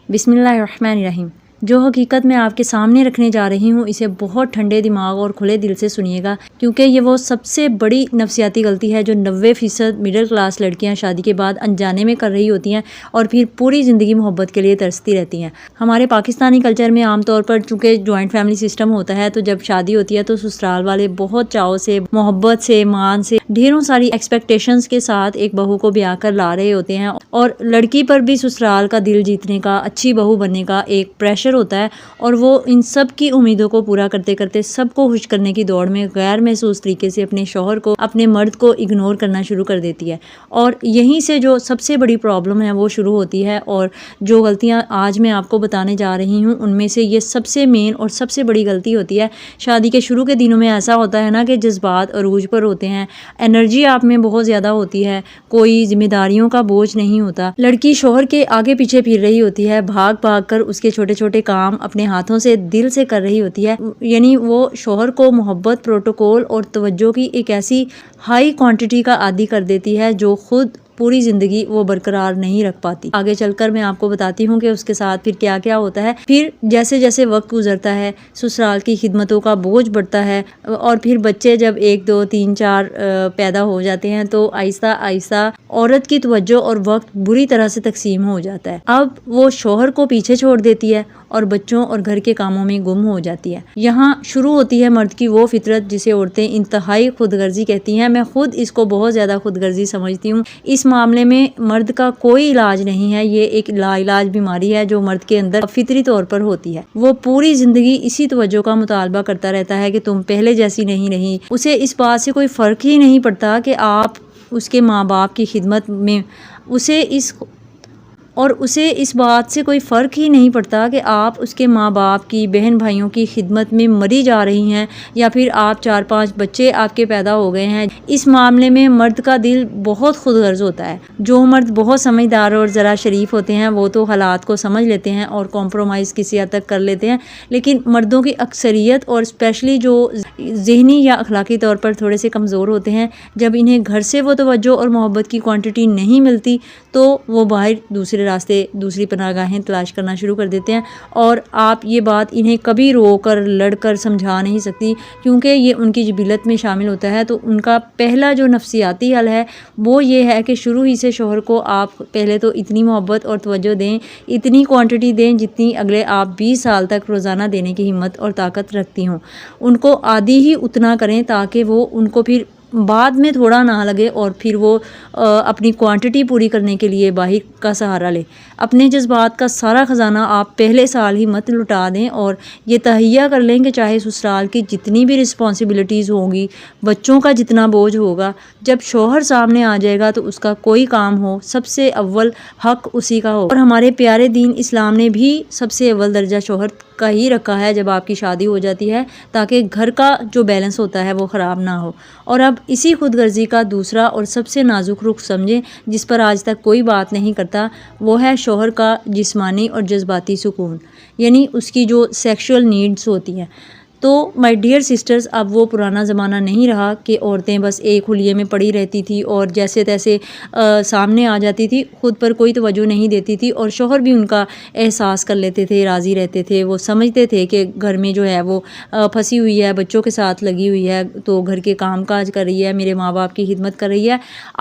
بسم اللہ الرحمن الرحیم۔ جو حقیقت میں آپ کے سامنے رکھنے جا رہی ہوں اسے بہت ٹھنڈے دماغ اور کھلے دل سے سنیے گا، کیونکہ یہ وہ سب سے بڑی نفسیاتی غلطی ہے جو 90% مڈل کلاس لڑکیاں شادی کے بعد انجانے میں کر رہی ہوتی ہیں اور پھر پوری زندگی محبت کے لیے ترستی رہتی ہیں۔ ہمارے پاکستانی کلچر میں عام طور پر چونکہ جوائنٹ فیملی سسٹم ہوتا ہے تو جب شادی ہوتی ہے تو سسرال والے بہت چاؤ سے، محبت سے، مان سے، ڈھیروں ساری ایکسپیکٹیشنز کے ساتھ ایک بہو کو بیاہ کر لا رہے ہوتے ہیں، اور لڑکی پر بھی سسرال کا دل جیتنے کا، اچھی بہو بننے کا ایک پریشر ہوتا ہے، اور وہ ان سب کی امیدوں کو پورا کرتے کرتے سب کو خوش کرنے کی دوڑ میں غیر محسوس طریقے سے اپنے شوہر کو، اپنے مرد کو اگنور کرنا شروع کر دیتی ہے، اور یہیں سے جو سب سے بڑی پرابلم ہے وہ شروع ہوتی ہے۔ اور جو غلطیاں آج میں آپ کو بتانے جا رہی ہوں ان میں سے یہ سب سے مین اور سب سے بڑی غلطی ہوتی ہے۔ شادی کے شروع کے دنوں میں ایسا ہوتا ہے نا کہ جذبات عروج پر ہوتے ہیں، انرجی آپ میں بہت زیادہ ہوتی ہے، کوئی ذمہ داریوں کا بوجھ نہیں ہوتا، لڑکی شوہر کے آگے پیچھے پھر رہی ہوتی ہے، بھاگ بھاگ کر اس کے چھوٹے چھوٹے کام اپنے ہاتھوں سے دل سے کر رہی ہوتی ہے، یعنی وہ شوہر کو محبت، پروٹوکول اور توجہ کی ایک ایسی ہائی کوانٹٹی کا عادی کر دیتی ہے جو خود پوری زندگی وہ برقرار نہیں رکھ پاتی۔ آگے چل کر میں آپ کو بتاتی ہوں کہ اس کے ساتھ پھر کیا کیا ہوتا ہے۔ پھر جیسے جیسے وقت گزرتا ہے سسرال کی خدمتوں کا بوجھ بڑھتا ہے، اور پھر بچے جب 1 2 3 4 پیدا ہو جاتے ہیں تو آہستہ آہستہ عورت کی توجہ اور وقت بری طرح سے تقسیم ہو جاتا ہے۔ اب وہ شوہر کو پیچھے چھوڑ دیتی ہے اور بچوں اور گھر کے کاموں میں گم ہو جاتی ہے۔ یہاں شروع ہوتی ہے مرد کی وہ فطرت جسے عورتیں انتہائی خود غرضی کہتی ہیں۔ میں خود اس کو بہت زیادہ خود غرضی سمجھتی ہوں۔ اس معاملے میں مرد کا کوئی علاج نہیں ہے، یہ ایک لا علاج بیماری ہے جو مرد کے اندر فطری طور پر ہوتی ہے۔ وہ پوری زندگی اسی توجہ کا مطالبہ کرتا رہتا ہے کہ تم پہلے جیسی نہیں رہی۔ اسے اس بات سے کوئی فرق ہی نہیں پڑتا کہ آپ اس کے ماں باپ کی خدمت میں، اسے اس بات سے کوئی فرق ہی نہیں پڑتا کہ آپ اس کے ماں باپ کی، بہن بھائیوں کی خدمت میں مری جا رہی ہیں، یا پھر آپ 4 5 بچے آپ کے پیدا ہو گئے ہیں۔ اس معاملے میں مرد کا دل بہت خود غرض ہوتا ہے۔ جو مرد بہت سمجھدار اور ذرا شریف ہوتے ہیں وہ تو حالات کو سمجھ لیتے ہیں اور کمپرومائز کسی حد تک کر لیتے ہیں، لیکن مردوں کی اکثریت اور اسپیشلی جو ذہنی یا اخلاقی طور پر تھوڑے سے کمزور ہوتے ہیں، جب انہیں گھر سے وہ توجہ اور محبت کی کوانٹٹی نہیں ملتی تو وہ باہر دوسرے راستے، دوسری پناہ گاہیں تلاش کرنا شروع کر دیتے ہیں، اور آپ یہ بات انہیں کبھی رو کر، لڑ کر سمجھا نہیں سکتی، کیونکہ یہ ان کی جبلت میں شامل ہوتا ہے۔ تو ان کا پہلا جو نفسیاتی حل ہے وہ یہ ہے کہ شروع ہی سے شوہر کو آپ پہلے تو اتنی محبت اور توجہ دیں، اتنی کوانٹٹی دیں جتنی اگلے آپ 20 سال تک روزانہ دینے کی ہمت اور طاقت رکھتی ہوں۔ ان کو عادی ہی اتنا کریں تاکہ وہ ان کو پھر بعد میں تھوڑا نہ لگے، اور پھر وہ اپنی کوانٹٹی پوری کرنے کے لیے باہر کا سہارا لے۔ اپنے جذبات کا سارا خزانہ آپ پہلے سال ہی مت لٹا دیں، اور یہ تہیہ کر لیں کہ چاہے سسرال کی جتنی بھی رسپانسبلٹیز ہوں گی، بچوں کا جتنا بوجھ ہوگا، جب شوہر سامنے آ جائے گا تو اس کا کوئی کام ہو سب سے اول حق اسی کا ہو۔ اور ہمارے پیارے دین اسلام نے بھی سب سے اول درجہ شوہر کا ہی رکھا ہے جب آپ کی شادی ہو جاتی ہے، تاکہ گھر کا جو بیلنس ہوتا ہے وہ خراب نہ ہو۔ اور اب اسی خود غرضی کا دوسرا اور سب سے نازک رخ سمجھیں جس پر آج تک کوئی بات نہیں کرتا، وہ ہے شوہر کا جسمانی اور جذباتی سکون، یعنی اس کی جو سیکشول نیڈز ہوتی ہیں۔ تو مائی ڈیئر سسٹرز، اب وہ پرانا زمانہ نہیں رہا کہ عورتیں بس ایک حلیے میں پڑی رہتی تھی اور جیسے تیسے سامنے آ جاتی تھی، خود پر کوئی توجہ نہیں دیتی تھی، اور شوہر بھی ان کا احساس کر لیتے تھے، راضی رہتے تھے۔ وہ سمجھتے تھے کہ گھر میں جو ہے وہ پھنسی ہوئی ہے، بچوں کے ساتھ لگی ہوئی ہے، تو گھر کے کام کاج کر رہی ہے، میرے ماں باپ کی خدمت کر رہی ہے۔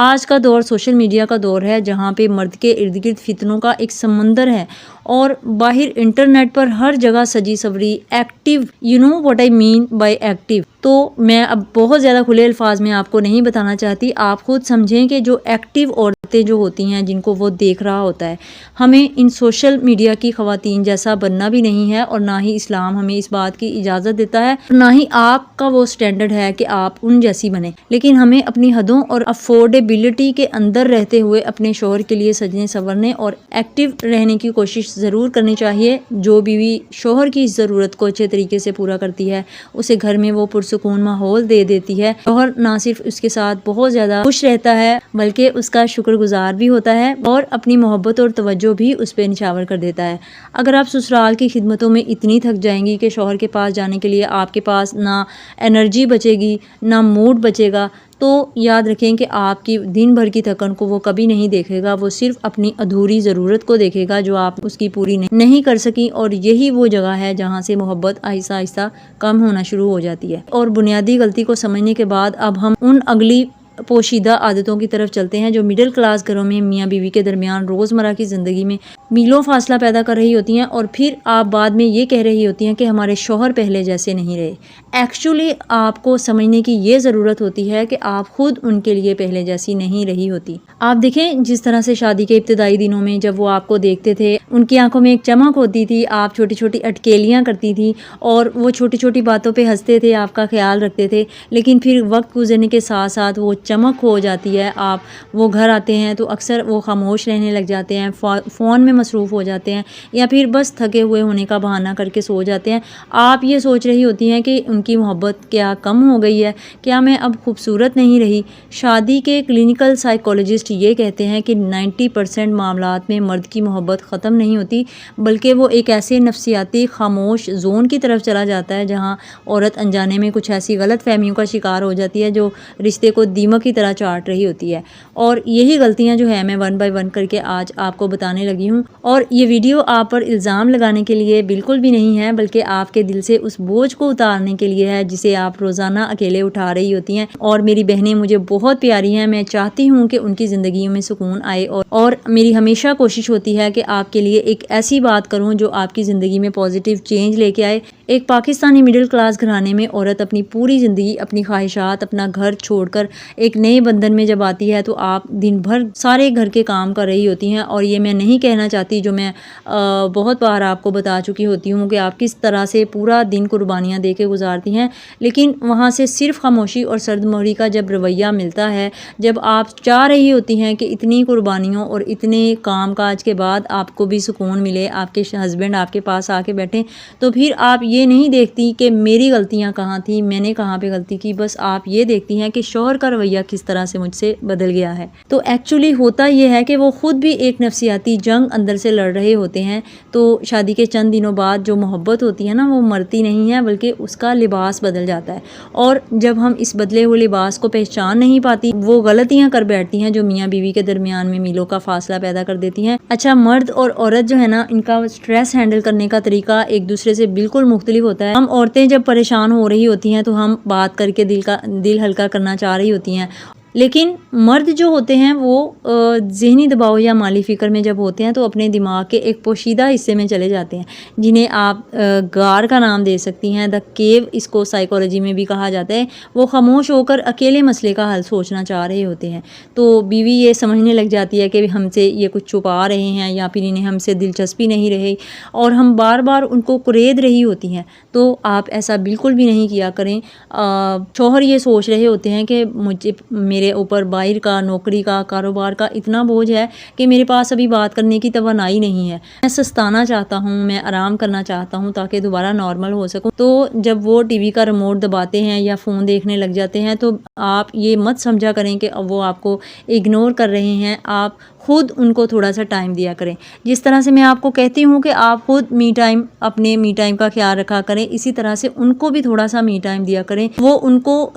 آج کا دور سوشل میڈیا کا دور ہے جہاں پہ مرد کے ارد گرد فتنوں کا ایک سمندر ہے، اور باہر انٹرنیٹ پر ہر جگہ سجی sorry active, you know what I mean by active. تو میں اب بہت زیادہ کھلے الفاظ میں آپ کو نہیں بتانا چاہتی، آپ خود سمجھیں کہ جو ایکٹیو عورتیں جو ہوتی ہیں جن کو وہ دیکھ رہا ہوتا ہے، ہمیں ان سوشل میڈیا کی خواتین جیسا بننا بھی نہیں ہے، اور نہ ہی اسلام ہمیں اس بات کی اجازت دیتا ہے، نہ ہی آپ کا وہ سٹینڈرڈ ہے کہ آپ ان جیسی بنیں۔ لیکن ہمیں اپنی حدوں اور افورڈیبلٹی کے اندر رہتے ہوئے اپنے شوہر کے لیے سجنے سنورنے اور ایکٹیو رہنے کی کوشش ضرور کرنی چاہیے۔ جو بیوی شوہر کی ضرورت کو اچھے طریقے سے پورا کرتی ہے، اسے گھر میں وہ پرسکون ماحول دے دیتی ہے، شوہر نہ صرف اس کے ساتھ بہت زیادہ خوش رہتا ہے بلکہ اس کا شکر گزار بھی ہوتا ہے، اور اپنی محبت اور توجہ بھی اس پہ نچھاور کر دیتا ہے۔ اگر آپ سسرال کی خدمتوں میں اتنی تھک جائیں گی کہ شوہر کے پاس جانے کے لیے آپ کے پاس نہ انرجی بچے گی، نہ موڈ بچے گا، تو یاد رکھیں کہ آپ کی دن بھر کی تھکن کو وہ کبھی نہیں دیکھے گا، وہ صرف اپنی ادھوری ضرورت کو دیکھے گا جو آپ اس کی پوری نہیں کر سکیں، اور یہی وہ جگہ ہے جہاں سے محبت آہستہ آہستہ کم ہونا شروع ہو جاتی ہے۔ اور بنیادی غلطی کو سمجھنے کے بعد اب ہم ان اگلی پوشیدہ عادتوں کی طرف چلتے ہیں جو مڈل کلاس گھروں میں میاں بیوی کے درمیان روزمرہ کی زندگی میں میلوں فاصلہ پیدا کر رہی ہوتی ہیں، اور پھر آپ بعد میں یہ کہہ رہی ہوتی ہیں کہ ہمارے شوہر پہلے جیسے نہیں رہے۔ ایکچولی آپ کو سمجھنے کی یہ ضرورت ہوتی ہے کہ آپ خود ان کے لیے پہلے جیسی نہیں رہی ہوتی۔ آپ دیکھیں جس طرح سے شادی کے ابتدائی دنوں میں جب وہ آپ کو دیکھتے تھے، ان کی آنکھوں میں ایک چمک ہوتی تھی، آپ چھوٹی چھوٹی اٹکیلیاں کرتی تھی اور وہ چھوٹی چھوٹی باتوں پہ ہنستے تھے، آپ کا خیال رکھتے تھے، لیکن پھر وقت گزرنے کے ساتھ ساتھ وہ چمک ہو جاتی ہے۔ آپ وہ گھر آتے ہیں تو اکثر وہ خاموش رہنے لگ جاتے ہیں، فون میں مصروف ہو جاتے ہیں، یا پھر بس تھکے ہوئے ہونے کا بہانہ کر کے سو جاتے ہیں۔ آپ یہ سوچ رہی ہوتی ہیں کہ ان کی محبت کیا کم ہو گئی ہے، کیا میں اب خوبصورت نہیں رہی؟ شادی کے کلینکل سائیکولوجسٹ یہ کہتے ہیں کہ 90% معاملات میں مرد کی محبت ختم نہیں ہوتی، بلکہ وہ ایک ایسے نفسیاتی خاموش زون کی طرف چلا جاتا ہے جہاں عورت انجانے میں کچھ ایسی غلط فہمیوں کا شکار ہو جاتی ہے جو رشتے کو دیمک کی طرح چاٹ رہی ہوتی ہے۔ اور یہی غلطیاں جو ہے میں 1 by 1 کر کے آج آپ کو بتانے لگی ہوں، اور یہ ویڈیو آپ پر الزام لگانے کے لیے بالکل بھی نہیں ہے، بلکہ آپ کے دل سے اس بوجھ کو اتارنے کے لیے ہے جسے آپ روزانہ اکیلے اٹھا رہی ہوتی ہیں۔ اور میری بہنیں مجھے بہت پیاری ہیں، میں چاہتی ہوں کہ ان کی زندگیوں میں سکون آئے، اور میری ہمیشہ کوشش ہوتی ہے کہ آپ کے لیے ایک ایسی بات کروں جو آپ کی زندگی میں پازیٹیو چینج لے کے آئے۔ ایک پاکستانی مڈل کلاس گھرانے میں عورت اپنی پوری زندگی، اپنی خواہشات، اپنا گھر چھوڑ کر ایک نئے بندھن میں جب آتی ہے تو آپ دن بھر سارے گھر کے کام کر رہی ہوتی ہیں، اور یہ میں نہیں کہنا چاہتی جو میں بہت بار آپ کو بتا چکی ہوتی ہوں کہ آپ کس طرح سے پورا دن قربانیاں دے کے گزارتی ہیں، لیکن وہاں سے صرف خاموشی اور سرد مہری کا جب رویہ ملتا ہے، جب آپ چاہ رہی ہوتی ہیں کہ اتنی قربانیوں اور اتنے کام کاج کے بعد آپ کو بھی سکون ملے، آپ کے ہسبینڈ آپ کے پاس آ کے بیٹھیں، تو پھر آپ یہ نہیں دیکھتی کہ میری غلطیاں کہاں تھیں، میں نے کہاں پہ غلطی کی، بس آپ یہ دیکھتی ہیں کہ شوہر کا رویہ کس طرح سے مجھ سے بدل گیا ہے۔ تو ایکچولی ہوتا یہ ہے کہ وہ خود بھی ایک نفسیاتی جنگ اندر سے لڑ رہے ہوتے ہیں۔ تو شادی کے چند دنوں بعد جو محبت ہوتی ہے نا، وہ مرتی نہیں ہے، بلکہ اس کا لباس بدل جاتا ہے، اور جب ہم اس بدلے ہوئے لباس کو پہچان نہیں پاتی، وہ غلطیاں کر بیٹھتی ہیں جو میاں بیوی کے درمیان میں میلوں کا فاصلہ پیدا کر دیتی ہیں۔ اچھا، مرد اور عورت جو ہے نا، ان کا سٹریس ہینڈل کرنے کا طریقہ ایک دوسرے سے بالکل مختلف ہوتا ہے۔ ہم عورتیں جب پریشان ہو رہی ہوتی ہیں تو ہم بات کر کے دل ہلکا کرنا چاہ رہی ہوتی ہیں، لیکن مرد جو ہوتے ہیں وہ ذہنی دباؤ یا مالی فکر میں جب ہوتے ہیں تو اپنے دماغ کے ایک پوشیدہ حصے میں چلے جاتے ہیں، جنہیں آپ غار کا نام دے سکتی ہیں، دا کیو اس کو سائیکالوجی میں بھی کہا جاتا ہے۔ وہ خاموش ہو کر اکیلے مسئلے کا حل سوچنا چاہ رہے ہوتے ہیں، تو بیوی یہ سمجھنے لگ جاتی ہے کہ ہم سے یہ کچھ چھپا رہے ہیں، یا پھر انہیں ہم سے دلچسپی نہیں رہی، اور ہم بار بار ان کو کرید رہی ہوتی ہیں۔ تو آپ ایسا بالکل بھی نہیں کیا کریں۔ شوہر یہ سوچ رہے ہوتے ہیں کہ مجھے میرے اوپر باہر کا، نوکری کا، کاروبار کا اتنا بوجھ ہے کہ میرے پاس ابھی بات کرنے کی توانائی نہیں ہے، میں سستانا چاہتا ہوں، میں آرام کرنا چاہتا ہوں تاکہ دوبارہ نارمل ہو سکوں۔ تو جب وہ ٹی وی کا ریموٹ دباتے ہیں یا فون دیکھنے لگ جاتے ہیں تو آپ یہ مت سمجھا کریں کہ وہ آپ کو اگنور کر رہے ہیں، آپ خود ان کو تھوڑا سا ٹائم دیا کریں۔ جس طرح سے میں آپ کو کہتی ہوں کہ آپ خود می ٹائم، اپنے می ٹائم کا خیال رکھا کریں، اسی طرح سے ان کو بھی تھوڑا سا می ٹائم دیا کریں۔ وہ ان کو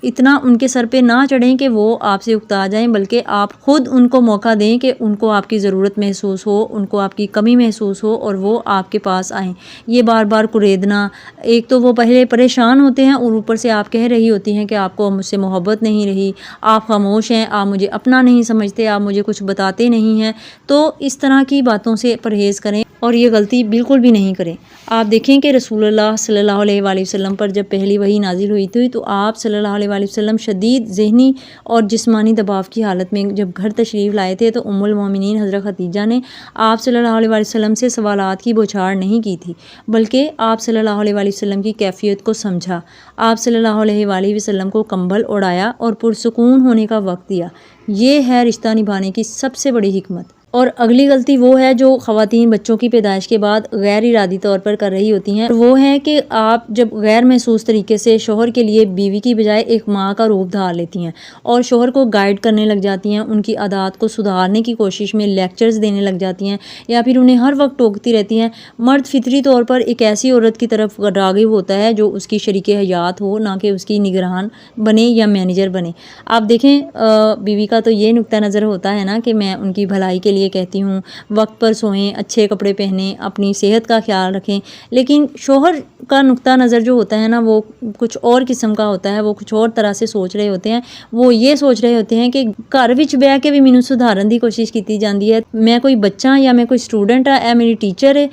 اتنا ان کے سر پہ نہ چڑھیں کہ وہ آپ سے اکتا جائیں، بلکہ آپ خود ان کو موقع دیں کہ ان کو آپ کی ضرورت محسوس ہو، ان کو آپ کی کمی محسوس ہو، اور وہ آپ کے پاس آئیں۔ یہ بار بار کریدنا، ایک تو وہ پہلے پریشان ہوتے ہیں اور اوپر سے آپ کہہ رہی ہوتی ہیں کہ آپ کو مجھ سے محبت نہیں رہی، آپ خاموش ہیں، آپ مجھے اپنا نہیں سمجھتے، آپ مجھے کچھ بتاتے نہیں ہیں۔ تو اس طرح کی باتوں سے پرہیز کریں اور یہ غلطی بالکل بھی نہیں کریں۔ آپ دیکھیں کہ رسول اللہ صلی اللہ علیہ وآلہ وسلم پر جب پہلی وحی نازل ہوئی تھی تو آپ صلی اللہ علیہ وآلہ وسلم شدید ذہنی اور جسمانی دباؤ کی حالت میں جب گھر تشریف لائے تھے تو ام المومنین حضرت خدیجہ نے آپ صلی اللہ علیہ وآلہ وسلم سے سوالات کی بوچھاڑ نہیں کی تھی، بلکہ آپ صلی اللہ علیہ وآلہ وسلم کی کیفیت کو سمجھا، آپ صلی اللہ علیہ وآلہ وسلم کو کمبل اوڑھایا اور پرسکون ہونے کا وقت دیا۔ یہ ہے رشتہ نبھانے کی سب سے بڑی حکمت۔ اور اگلی غلطی وہ ہے جو خواتین بچوں کی پیدائش کے بعد غیر ارادی طور پر کر رہی ہوتی ہیں، وہ ہے کہ آپ جب غیر محسوس طریقے سے شوہر کے لیے بیوی کی بجائے ایک ماں کا روپ دھار لیتی ہیں اور شوہر کو گائیڈ کرنے لگ جاتی ہیں، ان کی عادات کو سدھارنے کی کوشش میں لیکچرز دینے لگ جاتی ہیں یا پھر انہیں ہر وقت ٹوکتی رہتی ہیں۔ مرد فطری طور پر ایک ایسی عورت کی طرف راغب ہوتا ہے جو اس کی شریک حیات ہو، نہ کہ اس کی نگران بنے یا مینیجر بنے۔ آپ دیکھیں بیوی کا تو یہ نقطہ نظر ہوتا ہے نا کہ میں ان کی بھلائی کے لیے کہتی ہوں، وقت پر سوئیں، اچھے کپڑے پہنیں، اپنی صحت کا خیال رکھیں، لیکن شوہر کا نقطہ نظر جو ہوتا ہے نا وہ کچھ اور قسم کا ہوتا ہے، وہ کچھ اور طرح سے سوچ رہے ہوتے ہیں۔ وہ یہ سوچ رہے ہوتے ہیں کہ گھر وچ بہ کے بھی مینوں سدھارن دی کوشش کیتی جاندی ہے، میں کوئی بچہ یا میں کوئی اسٹوڈنٹ ہاں، اے میری ٹیچر ہے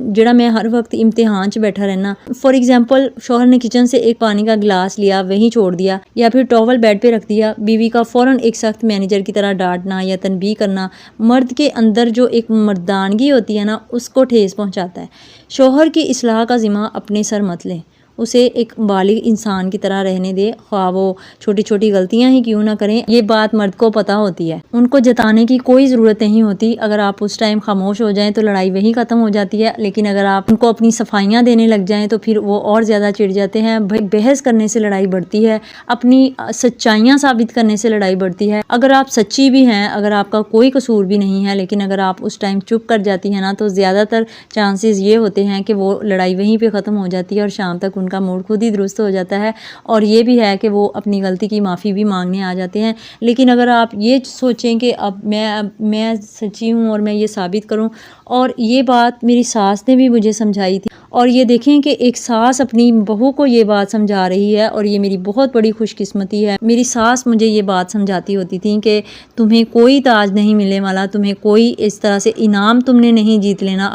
جڑا میں ہر وقت امتحان چ بیٹھا رہنا۔ فار ایگزامپل شوہر نے کچن سے ایک پانی کا گلاس لیا، وہیں چھوڑ دیا، یا پھر ٹاول بیڈ پہ رکھ دیا، بیوی کا فوراً ایک سخت مینیجر کی طرح ڈانٹنا یا تنبیہ کرنا مرد کے اندر جو ایک مردانگی ہوتی ہے نا اس کو ٹھیس پہنچاتا ہے۔ شوہر کی اصلاح کا ذمہ اپنے سر مت لیں، اسے ایک بالغ انسان کی طرح رہنے دے، خواہ وہ چھوٹی چھوٹی غلطیاں ہی کیوں نہ کریں۔ یہ بات مرد کو پتہ ہوتی ہے، ان کو جتانے کی کوئی ضرورت نہیں ہوتی۔ اگر آپ اس ٹائم خاموش ہو جائیں تو لڑائی وہی ختم ہو جاتی ہے، لیکن اگر آپ ان کو اپنی صفائیاں دینے لگ جائیں تو پھر وہ اور زیادہ چڑ جاتے ہیں۔ بحث کرنے سے لڑائی بڑھتی ہے، اپنی سچائیاں ثابت کرنے سے لڑائی بڑھتی ہے۔ اگر آپ سچی بھی ہیں، اگر آپ کا کوئی قصور بھی نہیں ہے، لیکن اگر آپ اس ٹائم چپ کر جاتی ہیں نا تو زیادہ تر چانسز یہ ہوتے ہیں کہ وہ لڑائی وہیں پہ ختم ہو جاتی ہے اور شام تک ان کا موڈ خود ہی درست ہو جاتا ہے، اور یہ بھی ہے کہ وہ اپنی غلطی کی معافی بھی مانگنے آ جاتے ہیں۔ لیکن اگر آپ یہ سوچیں کہ اب میں سچی ہوں اور میں یہ ثابت کروں، اور یہ بات میری ساس نے بھی مجھے سمجھائی تھی، اور یہ دیکھیں کہ ایک ساس اپنی بہو کو یہ بات سمجھا رہی ہے، اور یہ میری بہت بڑی خوش قسمتی ہے۔ میری ساس مجھے یہ بات سمجھاتی ہوتی تھی کہ تمہیں کوئی تاج نہیں ملنے والا، تمہیں کوئی اس طرح سے انعام تم نے نہیں جیت لینا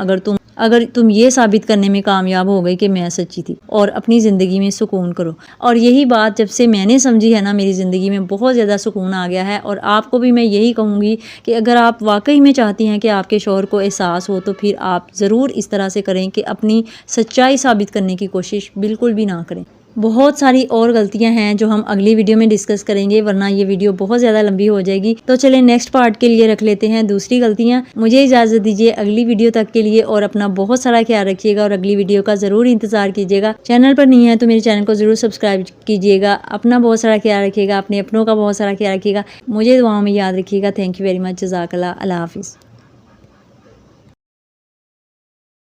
اگر تم یہ ثابت کرنے میں کامیاب ہو گئی کہ میں سچی تھی، اور اپنی زندگی میں سکون کرو۔ اور یہی بات جب سے میں نے سمجھی ہے نا، میری زندگی میں بہت زیادہ سکون آ گیا ہے۔ اور آپ کو بھی میں یہی کہوں گی کہ اگر آپ واقعی میں چاہتی ہیں کہ آپ کے شوہر کو احساس ہو تو پھر آپ ضرور اس طرح سے کریں کہ اپنی سچائی ثابت کرنے کی کوشش بالکل بھی نہ کریں۔ بہت ساری اور غلطیاں ہیں جو ہم اگلی ویڈیو میں ڈسکس کریں گے، ورنہ یہ ویڈیو بہت زیادہ لمبی ہو جائے گی۔ تو چلیں نیکسٹ پارٹ کے لیے رکھ لیتے ہیں دوسری غلطیاں۔ مجھے اجازت دیجیے اگلی ویڈیو تک کے لیے، اور اپنا بہت سارا خیال رکھیے گا اور اگلی ویڈیو کا ضرور انتظار کیجیے گا۔ چینل پر نہیں ہے تو میرے چینل کو ضرور سبسکرائب کیجیے گا۔ اپنا بہت سارا خیال رکھیے گا، اپنے اپنوں کا بہت سارا خیال رکھیے گا، مجھے دعاؤں میں یاد رکھیے گا۔ تھینک یو ویری مچ، جزاک اللہ، اللہ حافظ۔